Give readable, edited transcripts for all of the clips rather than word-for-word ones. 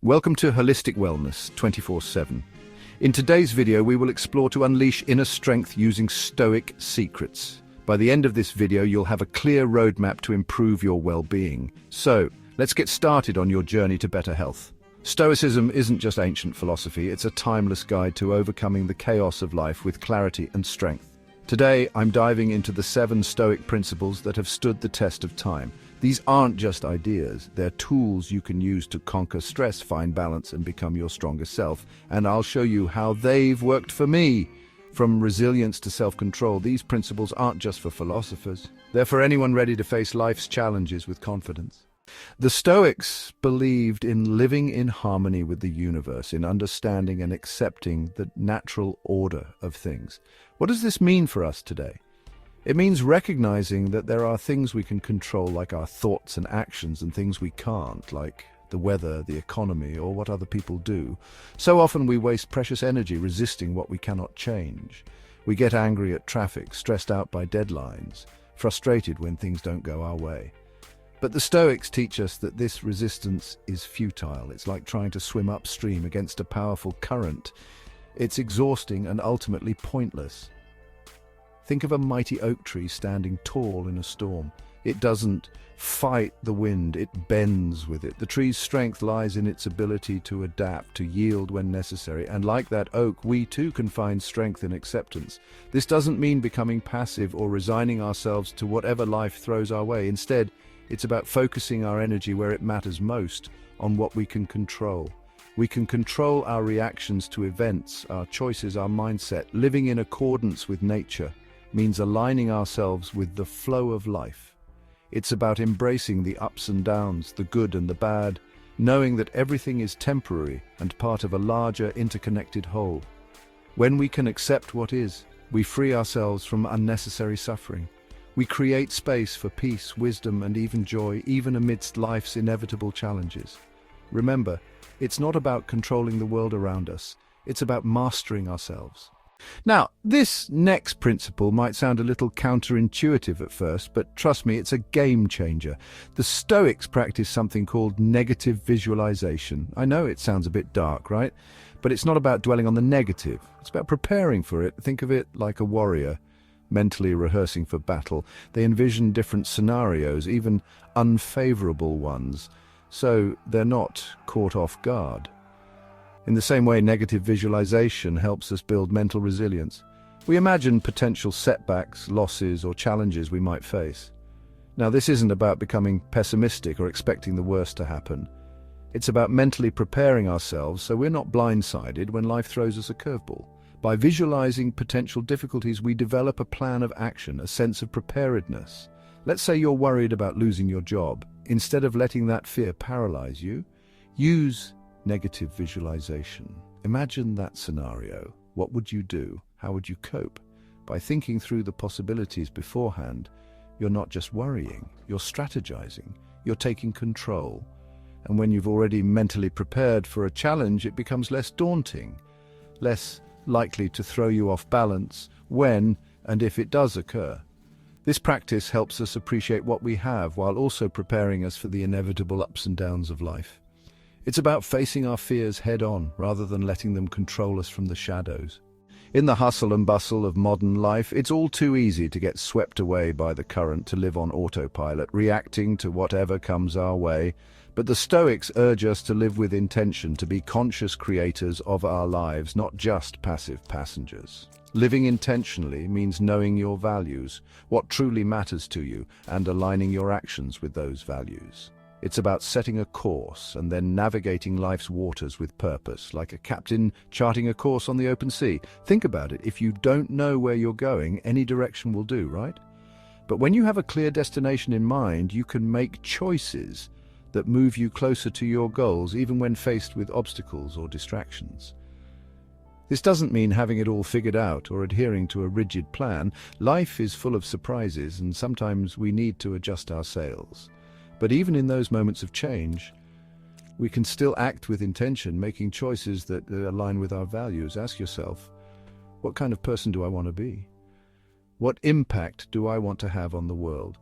Welcome to Holistic Wellness 24/7. In today's video, we will explore to unleash inner strength using Stoic secrets. By the end of this video, you'll have a clear roadmap to improve your well-being. So, let's get started on your journey to better health. Stoicism isn't just ancient philosophy, it's a timeless guide to overcoming the chaos of life with clarity and strength. Today, I'm diving into the 7 Stoic principles that have stood the test of time. These aren't just ideas, they're tools you can use to conquer stress, find balance, and become your strongest self. And I'll show you how they've worked for me. From resilience to self-control, these principles aren't just for philosophers. They're for anyone ready to face life's challenges with confidence. The Stoics believed in living in harmony with the universe, in understanding and accepting the natural order of things. What does this mean for us today? It means recognizing that there are things we can control, like our thoughts and actions, and things we can't, like the weather, the economy, or what other people do. So often we waste precious energy resisting what we cannot change. We get angry at traffic, stressed out by deadlines, frustrated when things don't go our way. But the Stoics teach us that this resistance is futile. It's like trying to swim upstream against a powerful current. It's exhausting and ultimately pointless. Think of a mighty oak tree standing tall in a storm. It doesn't fight the wind, it bends with it. The tree's strength lies in its ability to adapt, to yield when necessary. And like that oak, we too can find strength in acceptance. This doesn't mean becoming passive or resigning ourselves to whatever life throws our way. Instead, it's about focusing our energy where it matters most, on what we can control. We can control our reactions to events, our choices, our mindset. Living in accordance with nature means aligning ourselves with the flow of life. It's about embracing the ups and downs, the good and the bad, knowing that everything is temporary and part of a larger interconnected whole. When we can accept what is, we free ourselves from unnecessary suffering. We create space for peace, wisdom, and even joy, even amidst life's inevitable challenges. Remember, it's not about controlling the world around us, it's about mastering ourselves. Now, this next principle might sound a little counterintuitive at first, but trust me, it's a game changer. The Stoics practice something called negative visualization. I know it sounds a bit dark, right? But it's not about dwelling on the negative. It's about preparing for it. Think of it like a warrior mentally rehearsing for battle. They envision different scenarios, even unfavorable ones, so they're not caught off guard. In the same way, negative visualization helps us build mental resilience. We imagine potential setbacks, losses, or challenges we might face. Now, this isn't about becoming pessimistic or expecting the worst to happen. It's about mentally preparing ourselves so we're not blindsided when life throws us a curveball. By visualizing potential difficulties, we develop a plan of action, a sense of preparedness. Let's say you're worried about losing your job. Instead of letting that fear paralyze you, use negative visualization. Imagine that scenario. What would you do? How would you cope? By thinking through the possibilities beforehand, you're not just worrying, you're strategizing, you're taking control. And when you've already mentally prepared for a challenge, it becomes less daunting, less likely to throw you off balance when and if it does occur. This practice helps us appreciate what we have while also preparing us for the inevitable ups and downs of life. It's about facing our fears head-on rather than letting them control us from the shadows. In the hustle and bustle of modern life, it's all too easy to get swept away by the current, to live on autopilot, reacting to whatever comes our way. But the Stoics urge us to live with intention, to be conscious creators of our lives, not just passive passengers. Living intentionally means knowing your values, what truly matters to you, and aligning your actions with those values. It's about setting a course and then navigating life's waters with purpose, like a captain charting a course on the open sea. Think about it. If you don't know where you're going, any direction will do, right? But when you have a clear destination in mind, you can make choices that move you closer to your goals, even when faced with obstacles or distractions. This doesn't mean having it all figured out or adhering to a rigid plan. Life is full of surprises, and sometimes we need to adjust our sails. But even in those moments of change, we can still act with intention, making choices that align with our values. Ask yourself, what kind of person do I want to be? What impact do I want to have on the world?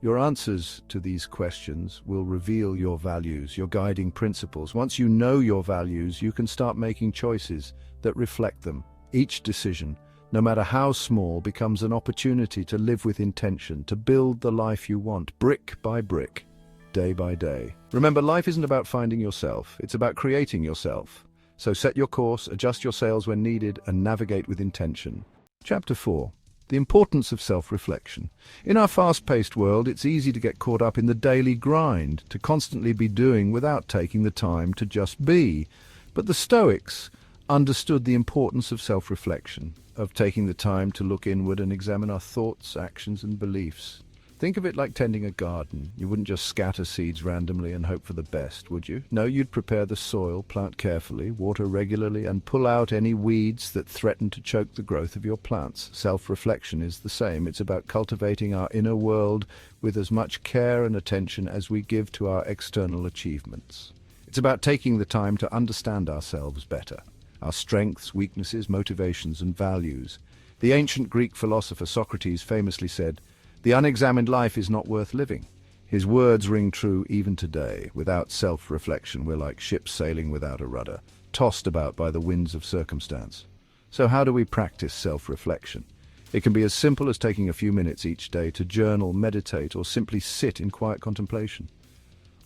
Your answers to these questions will reveal your values, your guiding principles. Once you know your values, you can start making choices that reflect them. Each decision, no matter how small, becomes an opportunity to live with intention, to build the life you want, brick by brick, day by day. Remember, life isn't about finding yourself, it's about creating yourself. So set your course, adjust your sails when needed, and navigate with intention. Chapter 4. The importance of self-reflection. In our fast-paced world, it's easy to get caught up in the daily grind, to constantly be doing without taking the time to just be. But the Stoics understood the importance of self-reflection, of taking the time to look inward and examine our thoughts, actions, and beliefs. Think of it like tending a garden. You wouldn't just scatter seeds randomly and hope for the best, would you? No, you'd prepare the soil, plant carefully, water regularly, and pull out any weeds that threaten to choke the growth of your plants. Self-reflection is the same. It's about cultivating our inner world with as much care and attention as we give to our external achievements. It's about taking the time to understand ourselves better, our strengths, weaknesses, motivations, and values. The ancient Greek philosopher Socrates famously said, "The unexamined life is not worth living." His words ring true even today. Without self-reflection, we're like ships sailing without a rudder, tossed about by the winds of circumstance. So how do we practice self-reflection? It can be as simple as taking a few minutes each day to journal, meditate, or simply sit in quiet contemplation.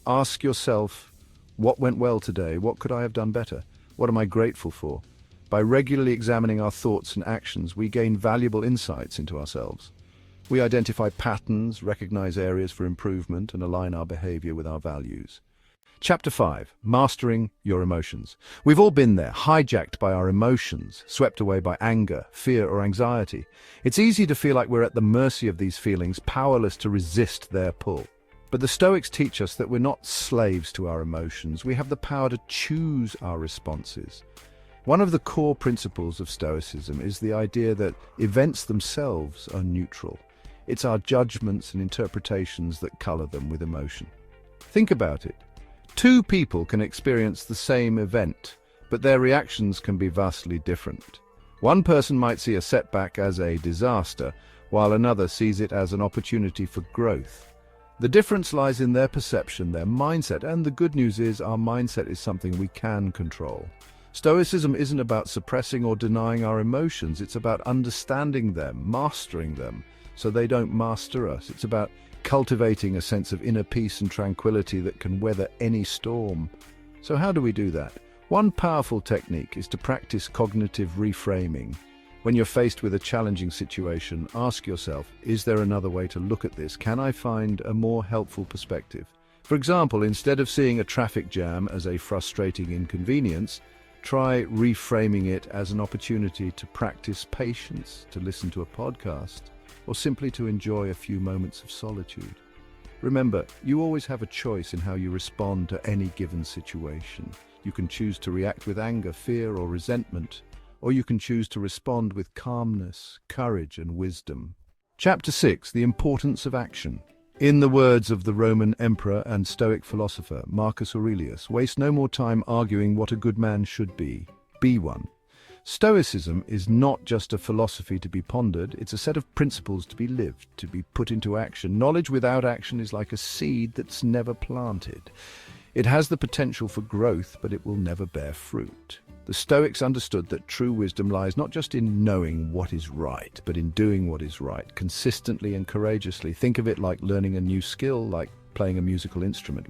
Ask yourself, what went well today? What could I have done better? What am I grateful for? By regularly examining our thoughts and actions, we gain valuable insights into ourselves. We identify patterns, recognize areas for improvement, and align our behavior with our values. Chapter 5. Mastering your emotions. We've all been there, hijacked by our emotions, swept away by anger, fear, or anxiety. It's easy to feel like we're at the mercy of these feelings, powerless to resist their pull. But the Stoics teach us that we're not slaves to our emotions. We have the power to choose our responses. One of the core principles of Stoicism is the idea that events themselves are neutral. It's our judgments and interpretations that color them with emotion. Think about it. Two people can experience the same event, but their reactions can be vastly different. One person might see a setback as a disaster, while another sees it as an opportunity for growth. The difference lies in their perception, their mindset, and the good news is our mindset is something we can control. Stoicism isn't about suppressing or denying our emotions, it's about understanding them, mastering them, so they don't master us. It's about cultivating a sense of inner peace and tranquility that can weather any storm. So how do we do that? One powerful technique is to practice cognitive reframing. When you're faced with a challenging situation, ask yourself, is there another way to look at this? Can I find a more helpful perspective? For example, instead of seeing a traffic jam as a frustrating inconvenience, try reframing it as an opportunity to practice patience, to listen to a podcast, or simply to enjoy a few moments of solitude. Remember, you always have a choice in how you respond to any given situation. You can choose to react with anger, fear, or resentment, or you can choose to respond with calmness, courage, and wisdom. Chapter 6. The importance of action. In the words of the Roman emperor and Stoic philosopher Marcus Aurelius, waste no more time arguing what a good man should be one. Stoicism is not just a philosophy to be pondered, it's a set of principles to be lived, to be put into action. Knowledge without action is like a seed that's never planted. It has the potential for growth, but it will never bear fruit. The Stoics understood that true wisdom lies not just in knowing what is right, but in doing what is right, consistently and courageously. Think of it like learning a new skill, like playing a musical instrument.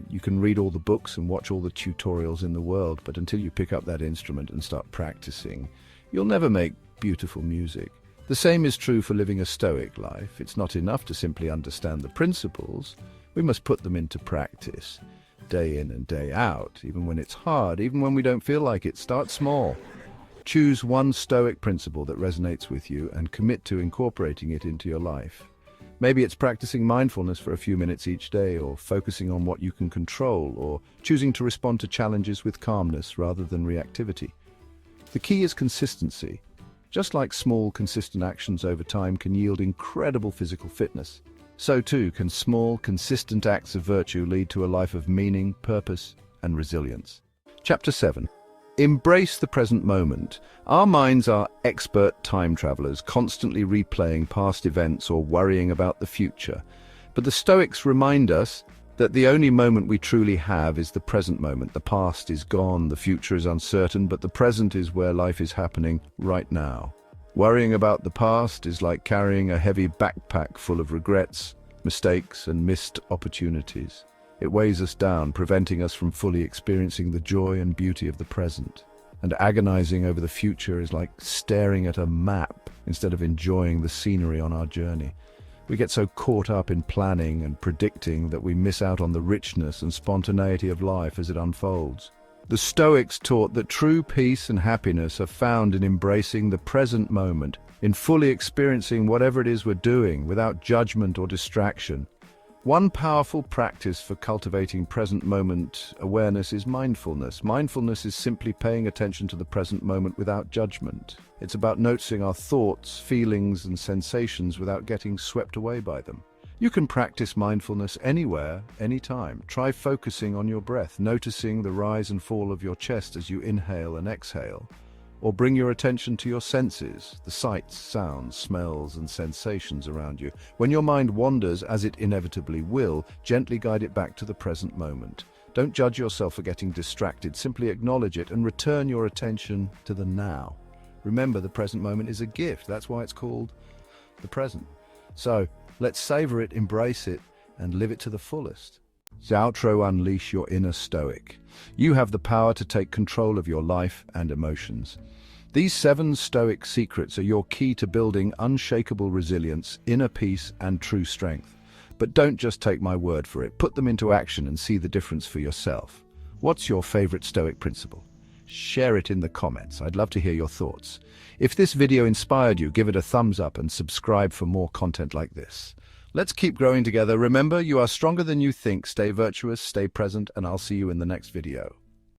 You can read all the books and watch all the tutorials in the world, but until you pick up that instrument and start practicing, you'll never make beautiful music. The same is true for living a Stoic life. It's not enough to simply understand the principles. We must put them into practice, day in and day out, even when it's hard, even when we don't feel like it. Start small. Choose one Stoic principle that resonates with you and commit to incorporating it into your life. Maybe it's practicing mindfulness for a few minutes each day, or focusing on what you can control, or choosing to respond to challenges with calmness rather than reactivity. The key is consistency. Just like small, consistent actions over time can yield incredible physical fitness, so too can small, consistent acts of virtue lead to a life of meaning, purpose, and resilience. Chapter 7. Embrace the present moment. Our minds are expert time travelers, constantly replaying past events or worrying about the future. But the Stoics remind us that the only moment we truly have is the present moment. The past is gone, the future is uncertain, but the present is where life is happening right now. Worrying about the past is like carrying a heavy backpack full of regrets, mistakes, and missed opportunities. It weighs us down, preventing us from fully experiencing the joy and beauty of the present. And agonizing over the future is like staring at a map instead of enjoying the scenery on our journey. We get so caught up in planning and predicting that we miss out on the richness and spontaneity of life as it unfolds. The Stoics taught that true peace and happiness are found in embracing the present moment, in fully experiencing whatever it is we're doing without judgment or distraction. One powerful practice for cultivating present moment awareness is mindfulness. Mindfulness is simply paying attention to the present moment without judgment. It's about noticing our thoughts, feelings, and sensations without getting swept away by them. You can practice mindfulness anywhere, anytime. Try focusing on your breath, noticing the rise and fall of your chest as you inhale and exhale. Or bring your attention to your senses, the sights, sounds, smells, and sensations around you. When your mind wanders, as it inevitably will, gently guide it back to the present moment. Don't judge yourself for getting distracted. Simply acknowledge it and return your attention to the now. Remember, the present moment is a gift. That's why it's called the present. So, let's savor it, embrace it, and live it to the fullest. Outro: unleash your inner Stoic. You have the power to take control of your life and emotions. These 7 Stoic secrets are your key to building unshakable resilience, inner peace, and true strength. But don't just take my word for it. Put them into action and see the difference for yourself. What's your favorite Stoic principle? Share it in the comments. I'd love to hear your thoughts. If this video inspired you, give it a thumbs up and subscribe for more content like this. Let's keep growing together. Remember, you are stronger than you think. Stay virtuous, stay present, and I'll see you in the next video.